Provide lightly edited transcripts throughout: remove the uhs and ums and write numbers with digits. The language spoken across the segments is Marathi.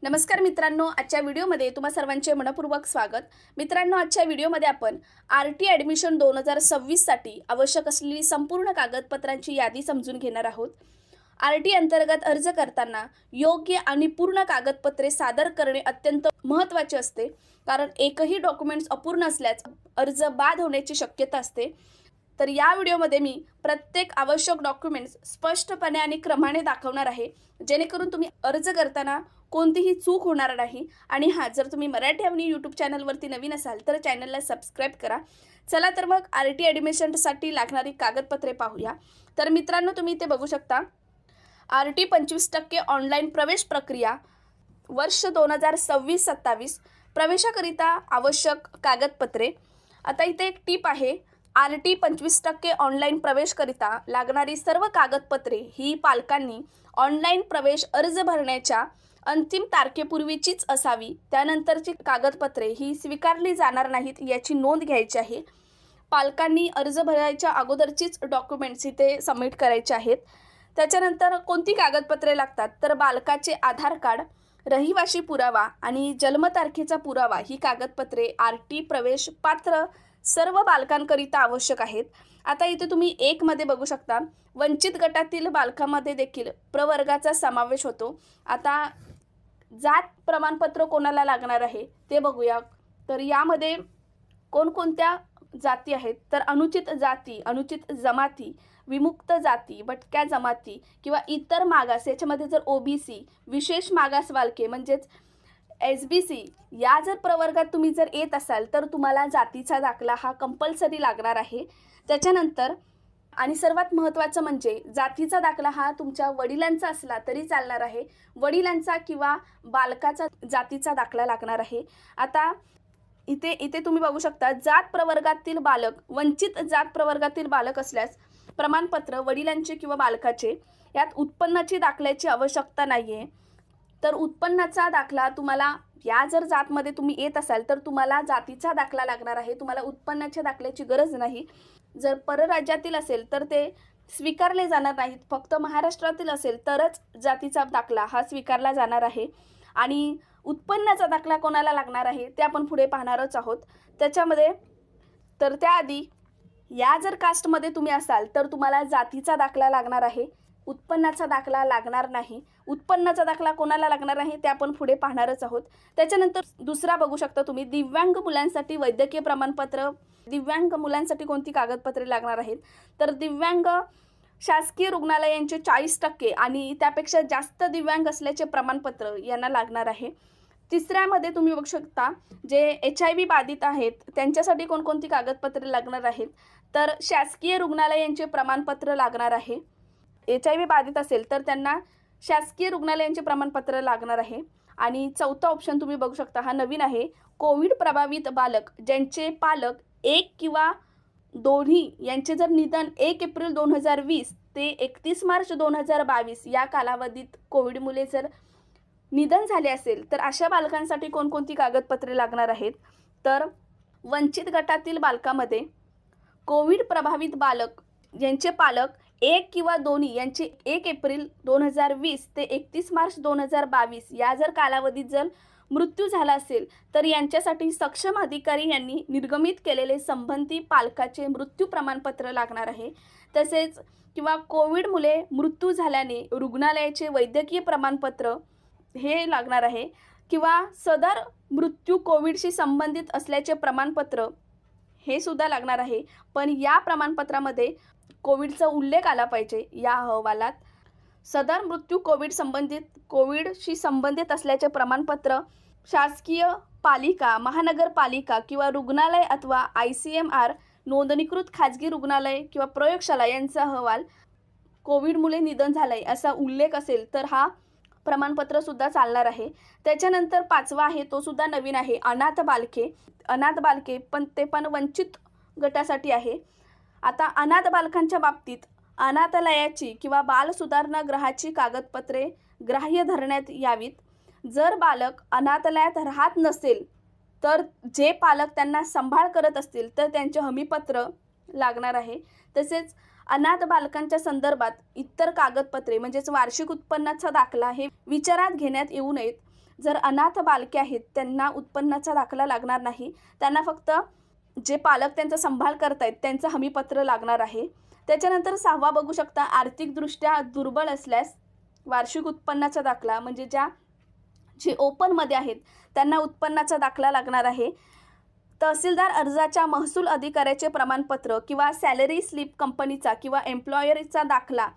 नमस्कार मित्रांनो, आजच्या व्हिडिओमध्ये तुम्हा सर्वांचे मनपूर्वक स्वागत। मित्रांनो, आजच्या व्हिडिओमध्ये आपण आरटी ॲडमिशन 2026 साठी आवश्यक असलेली संपूर्ण कागदपत्रांची यादी समजून घेणार आहोत। आरटी अंतर्गत अर्ज करताना योग्य आणि पूर्ण कागदपत्रे सादर करणे अत्यंत महत्त्वाचे असते, कारण एकही डॉक्युमेंट्स अपूर्ण असल्यास अर्ज बाद होण्याची शक्यता असते। तर या व्हिडिओमध्ये मी प्रत्येक आवश्यक डॉक्युमेंट्स स्पष्टपणे आणि क्रमाने दाखवणार आहे, जेणेकरून तुम्ही अर्ज करताना कोणतीही चूक होणार नाही। आणि जर तुम्ही मराठी अवनी यूट्यूब चॅनलवरती नवीन असाल तर चॅनलला सबस्क्राइब करा। चला तर मग आरटी ॲडमिशनसाठी लागणारी कागदपत्रे पाहूया। तर मित्रांनो, तुम्ही इथे बघू शकता आरटी 25% ऑनलाईन प्रवेश प्रक्रिया वर्ष 2026-27 प्रवेशाकरिता आवश्यक कागदपत्रे। आता इथे एक टिप आहे, आरटी 25% ऑनलाईन प्रवेशकरिता लागणारी सर्व कागदपत्रे ही पालकांनी ऑनलाईन प्रवेश अर्ज भरण्याच्या अंतिम तारखेपूर्वीचीच असावी। त्यानंतरची कागदपत्रे ही स्वीकारली जाणार नाहीत याची नोंद घ्यायची आहे। पालकांनी अर्ज भरायच्या अगोदरचीच डॉक्युमेंट्स इथे सबमिट करायचे आहेत। त्याच्यानंतर कोणती कागदपत्रे लागतात तर बालकाचे आधार कार्ड, रहिवासी पुरावा आणि जन्मतारखेचा पुरावा ही कागदपत्रे आरटी प्रवेश पात्र सर्व बालकांकरिता आवश्यक आहेत। आता इथे तुम्ही 1 मध्ये बघू शकता, वंचित गटातील बालकांमध्ये देखील प्रवर्गाचा समावेश होतो। आता जात प्रमाणपत्र कोणाला लागणार आहे ते बघूया। तर यामध्ये कोणकोणत्या जाती आहेत तर अनुचित जाती, अनुचित जमाती, विमुक्त जाती, भटक्या जमाती किंवा इतर मागास, याच्यामध्ये जर ओबीसी, विशेष मागास बालके म्हणजेच एसबीसी या जर प्रवर्गात तुम्ही जर येत असाल तर तुम्हाला जातीचा दाखला हा कंपल्सरी लागणार आहे। त्याच्यानंतर आणि सर्वात महत्त्वाचं म्हणजे जातीचा दाखला हा तुमच्या वडिलांचा असला तरी चालणार आहे, वडिलांचा किंवा बालकाचा जातीचा दाखला लागणार आहे। आता इथे तुम्ही बघू शकता, जात प्रवर्गातील बालक, वंचित जात प्रवर्गातील बालक असल्यास प्रमाणपत्र वडिलांचे किंवा बालकाचे, यात उत्पन्नाची दाखल्याची आवश्यकता नाही आहे। तर उत्पन्नाचा दाखला तुम्हाला या जर जातमध्ये तुम्ही येत असाल तर तुम्हाला जातीचा दाखला लागणार आहे, तुम्हाला उत्पन्नाच्या दाखल्याची गरज नाही। जर परराज्यातील असेल तर ते स्वीकारले जाणार नाहीत, फक्त महाराष्ट्रातील असेल तरच जातीचा दाखला हा स्वीकारला जाणार आहे। आणि उत्पन्नाचा दाखला कोणाला लागणार आहे ते आपण पुढे पाहणारच आहोत। त्याच्यामध्ये तर त्याआधी या जर कास्टमध्ये तुम्ही असाल तर तुम्हाला जातीचा दाखला लागणार आहे, उत्पन्नाचा दाखला लागणार नाही। उत्पन्नाचा दाखला कोणाला लागणार आहे ते आपण पुढे पाहणारच आहोत। त्याच्यानंतर दुसरा बघू शकता तुम्ही, दिव्यांग मुलांसाठी वैद्यकीय प्रमाणपत्र। दिव्यांग मुलांसाठी कोणती कागदपत्रे लागणार आहेत तर दिव्यांग शासकीय रुग्णालयांचे 40% आणि त्यापेक्षा जास्त दिव्यांग असल्याचे प्रमाणपत्र यांना लागणार आहे। तिसऱ्यामध्ये तुम्ही बघू शकता, जे HIV बाधित आहेत त्यांच्यासाठी कोणकोणती कागदपत्रे लागणार आहेत तर शासकीय रुग्णालयांचे प्रमाणपत्र लागणार आहे। HIV बाधित असेल तर त्यांना शासकीय रुग्णालयांचे प्रमाणपत्र लागणार आहे। आणि चौथा ऑप्शन तुम्ही बघू शकता, हा नवीन आहे, कोविड प्रभावित बालक ज्यांचे पालक एक किंवा दोन्ही यांचे जर निधन 1 एप्रिल 2020 ते 31 मार्च 2022 या कालावधीत कोविडमुळे जर निधन झाले असेल तर अशा बालकांसाठी कोणकोणती कागदपत्रे लागणार आहेत तर वंचित गटातील बालकामध्ये कोविड प्रभावित बालक ज्यांचे पालक 1 किंवा दोन्ही यांचे 1 एप्रिल 2020 ते 31 मार्च 2022 या जर कालावधीत जर मृत्यू झाला असेल तर यांच्यासाठी सक्षम अधिकारी यांनी निर्गमित केलेले संबंधी पालकाचे मृत्यू प्रमाणपत्र लागणार आहे। तसेच किंवा कोविडमुळे मृत्यू झाल्याने रुग्णालयाचे वैद्यकीय प्रमाणपत्र हे लागणार आहे, किंवा सदर मृत्यू कोविडशी संबंधित असल्याचे प्रमाणपत्र हे सुद्धा लागणार आहे। पण या प्रमाणपत्रामध्ये कोविडचा उल्लेख आला पाहिजे या अहवालात। सदर मृत्यू कोविडशी संबंधित असल्याचे प्रमाणपत्र शासकीय पालिका, महानगरपालिका किंवा रुग्णालय अथवा ICMR नोंदणीकृत खाजगी रुग्णालय किंवा प्रयोगशाला यांचा अहवाल कोविडमुळे निधन झालंय असा उल्लेख असेल तर हा प्रमाणपत्र सुद्धा चालणार आहे। त्याच्यानंतर 5वा आहे, तो सुद्धा नवीन आहे, अनाथ बालके पण ते पण वंचित गटासाठी आहे। आता अनाथ बालकांच्या बाबतीत अनाथालयाची किंवा बाल सुधारणा गृहाची कागदपत्रे ग्राह्य धरण्यात यावीत। जर बालक अनाथालयात राहत नसेल तर जे पालक त्यांना सांभाळ करत असतील तर त्यांचे हमीपत्र लागणार आहे। तसेच अनाथ बालकांच्या संदर्भात इतर कागदपत्रे म्हणजेच वार्षिक उत्पन्नाचा दाखला हे विचारात घेण्यात येऊ नयेत। जर अनाथ बालके आहेत त्यांना उत्पन्नाचा दाखला लागणार नाही, त्यांना फक्त जे पालक त्यांचा सांभाळ करतायत त्यांचं हमीपत्र लागणार आहे. त्याच्यानंतर 6वा बघू शकता, आर्थिकदृष्ट्या दुर्बल असल्यास वार्षिक उत्पन्नाचा दाखला, म्हणजे जे ओपनमध्ये आहेत त्यांना उत्पन्नाचा दाखला लागणार आहे. तहसीलदार अर्जाच्या महसूल अधिकाऱ्याचे प्रमाणपत्र किंवा सॅलरी स्लिप कंपनीचा किंवा एम्प्लॉयरचा दाखला,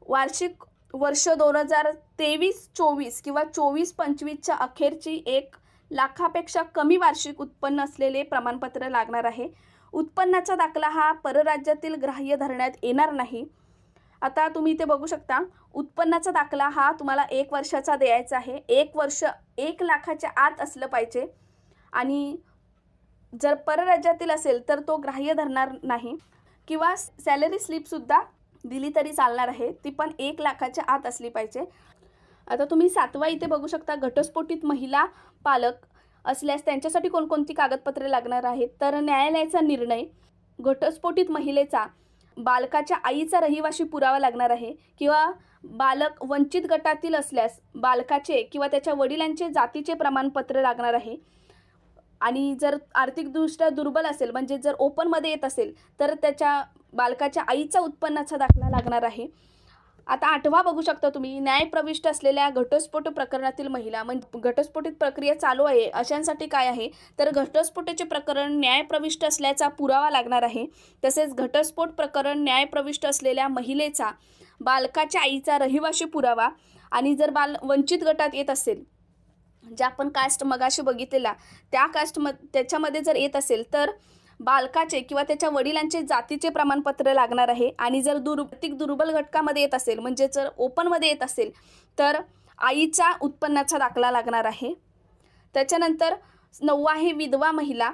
वार्षिक वर्ष 2023-24 किंवा 24-25च्या अखेरची 1 लाखापेक्षा कमी वार्षिक उत्पन्न असलेले प्रमाणपत्र लागणार आहे. उत्पन्नाचा दाखला हा परराज्यातील ग्राह्य धरण्यात येणार नाही. आता तुम्ही इथे बघू शकता, उत्पन्नाचा दाखला हा तुम्हाला 1 वर्षाचा द्यायचा आहे. 1 वर्ष 1 लाखाच्या आत असलं पाहिजे आणि जर परराज्यातील असेल तर तो ग्राह्य धरणार नाही. किंवा सॅलरी स्लिपसुद्धा दिली तरी चालणार आहे, ती पण 1 लाखाच्या आत असली पाहिजे. आता तुम्ही 7वा इथे बघू शकता, घटस्फोटित महिला पालक असल्यास त्यांच्यासाठी कोणकोणती कागदपत्रे लागणार आहेत. तर न्यायालयाचा निर्णय, घटस्फोटित महिलेचा बालकाच्या आईचा रहिवासी पुरावा लागणार आहे. किंवा बालक वंचित गटातील असल्यास बालकाचे किंवा त्याच्या वडिलांचे जातीचे प्रमाणपत्र लागणार आहे. आणि जर आर्थिकदृष्ट्या दुर्बल असेल, म्हणजे जर ओपनमध्ये येत असेल तर त्याच्या बालकाच्या आईचा उत्पन्नाचा दाखला लागणार आहे. आता 8वा बघू शकता तुम्ही, न्यायप्रविष्ट असलेल्या घटस्फोट प्रकरणातील महिला, म्हणजे घटस्फोटित प्रक्रिया चालू आहे अशांसाठी काय आहे, तर घटस्फोटाचे प्रकरण न्यायप्रविष्ट असल्याचा पुरावा लागणार आहे. तसेच घटस्फोट प्रकरण न्यायप्रविष्ट असलेल्या महिलेचा बालकाच्या आईचा रहिवासी पुरावा, आणि जर बाल वंचित गटात येत असेल, जे आपण कास्ट मगाशी बघितलेला त्या त्याच्यामध्ये जर येत असेल तर बालकाचे किंवा त्याच्या वडिलांचे जातीचे प्रमाणपत्र लागणार आहे. आणि जर आर्थिक दुर्बल घटकामध्ये येत असेल, म्हणजे जर ओपनमध्ये येत असेल तर आईचा उत्पन्नाचा दाखला लागणार आहे. त्याच्यानंतर 9वा आहे, विधवा महिला,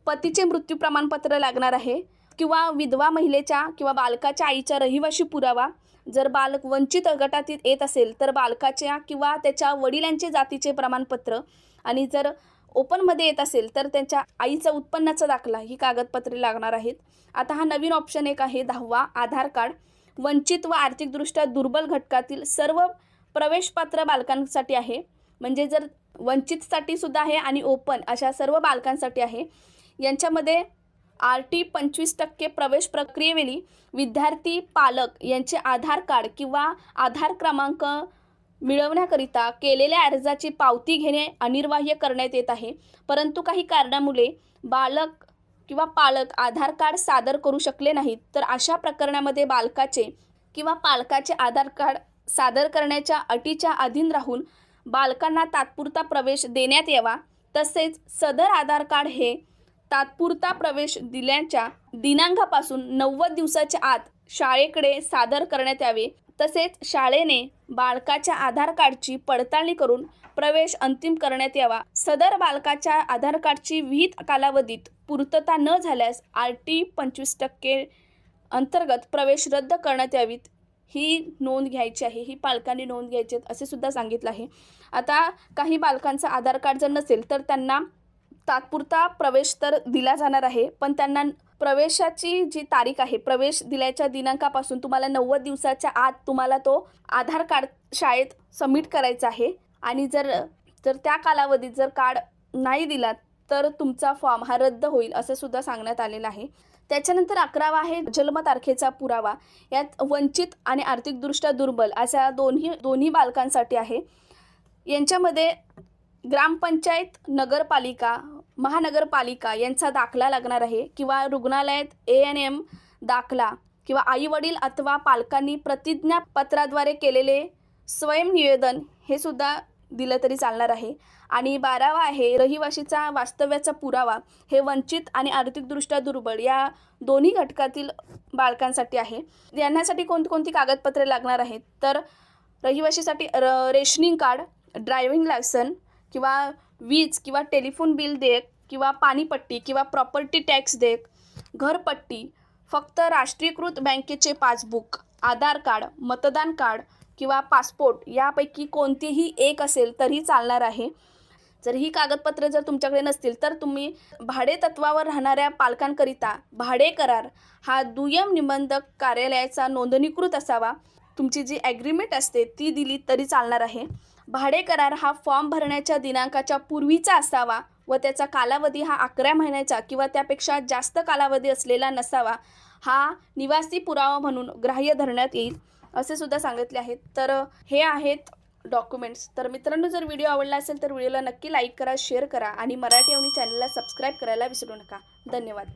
पतीचे मृत्यू प्रमाणपत्र लागणार आहे. किंवा विधवा महिलेच्या किंवा बालकाच्या आईचा रहिवासी पुरावा, जर बालक वंचित गटात येत असेल तर बालकाच्या किंवा त्याच्या वडिलांचे जातीचे प्रमाणपत्र, आणि जर ओपनमध्ये येत असेल तर त्यांच्या आईचा उत्पन्नाचा दाखला, ही कागदपत्रे लागणार आहेत. आता हा नवीन ऑप्शन एक आहे 10वा, आधार कार्ड, वंचित व आर्थिकदृष्ट्या दुर्बल घटकातील सर्व प्रवेशपात्र बालकांसाठी आहे. म्हणजे जर वंचितसाठी सुद्धा आहे आणि ओपन अशा सर्व बालकांसाठी आहे. यांच्यामध्ये RT 25% प्रवेश प्रक्रियेवेळी विद्यार्थी पालक यांचे आधार कार्ड किंवा आधार क्रमांक मिळवण्याकरिता केलेल्या अर्जाची पावती घेणे अनिवार्य करण्यात येत आहे. परंतु काही कारणामुळे बालक किंवा पालक आधार कार्ड सादर करू शकले नाहीत, तर अशा प्रकरणामध्ये बालकाचे किंवा पालकाचे आधार कार्ड सादर करण्याच्या अटीच्या अधीन राहून बालकांना तात्पुरता प्रवेश देण्यात यावा. तसेच सदर आधार कार्ड हे तात्पुरता प्रवेश दिल्याच्या दिनांकापासून 90 दिवसाच्या आत शाळेकडे सादर करण्यात यावे. तसेच शाळेने बालकाच्या आधार कार्डची पडताळणी करून प्रवेश अंतिम करण्यात यावा. सदर बालकाच्या आधार कार्डची विहित कालावधीत पूर्तता न झाल्यास RT 25% अंतर्गत प्रवेश रद्द करण्यात यावीत. ही नोंद घ्यायची आहे, ही पालकांनी नोंद घ्यायची असे सुद्धा सांगितलं आहे. आता काही बालकांचं आधार कार्ड जर नसेल तर त्यांना तात्पुरता प्रवेश तर दिला जाणार आहे, पण त्यांना प्रवेशाची जी तारीख आहे, प्रवेश दिल्याच्या दिनांकापासून तुम्हाला 90 दिवसाच्या आत तुम्हाला तो आधार कार्ड शाळेत सबमिट करायचा आहे. आणि जर त्या कालावधीत जर कार्ड नाही दिला तर तुमचा फॉर्म हा रद्द होईल असं सुद्धा सांगण्यात आलेलं आहे. त्याच्यानंतर 11वा आहे जन्मतारखेचा पुरावा. यात वंचित आणि आर्थिकदृष्ट्या दुर्बल अशा दोन्ही बालकांसाठी आहे. यांच्यामध्ये ग्रामपंचायत, नगरपालिका, महानगरपालिका यांचा दाखला लागणार आहे. किंवा रुग्णालयात ANM दाखला, किंवा आईवडील अथवा पालकांनी प्रतिज्ञापत्राद्वारे केलेले स्वयंनिवेदन हे सुद्धा दिलं तरी चालणार आहे. आणि 12वा आहे रहिवाशीचा वास्तव्याचा पुरावा. हे वंचित आणि आर्थिकदृष्ट्या दुर्बल या दोन्ही घटकातील बालकांसाठी आहे. यांच्यासाठी कोणती कागदपत्रे लागणार आहेत, तर रहिवाशीसाठी रेशनिंग कार्ड, ड्रायव्हिंग लायसन, किंवा वीज किंवा टेलिफोन बिल देयक, किंवा पाणीपट्टी किंवा प्रॉपर्टी टॅक्स देयक, घरपट्टी, फक्त राष्ट्रीयकृत बँकेचे पासबुक, आधार कार्ड, मतदान कार्ड किंवा पासपोर्ट यापैकी कोणतेही एक असेल तरी चालणार आहे. जर ही कागदपत्रे जर तुमच्याकडे नसतील तर तुम्ही भाडे तत्वावर राहणाऱ्या पालकांकरिता भाडे करार हा दुय्यम निबंधक कार्यालयाचा नोंदणीकृत असावा. तुमची जी ॲग्रीमेंट असते ती दिली तरी चालणार आहे. भाडे करार हा फॉर्म भरण्याच्या दिनांकाच्या पूर्वीचा असावा व त्याचा कालावधी हा 11 महिन्याचा किंवा त्यापेक्षा जास्त कालावधी असलेला नसावा, हा निवासी पुरावा म्हणून ग्राह्य धरण्यात येईल असे सुद्धा सांगितले आहेत. तर हे आहेत डॉक्युमेंट्स. तर मित्रांनो, जर व्हिडिओ आवडला असेल तर व्हिडिओला नक्की लाईक करा, शेअर करा आणि मराठी अवनी चॅनलला सबस्क्राईब करायला विसरू नका. धन्यवाद.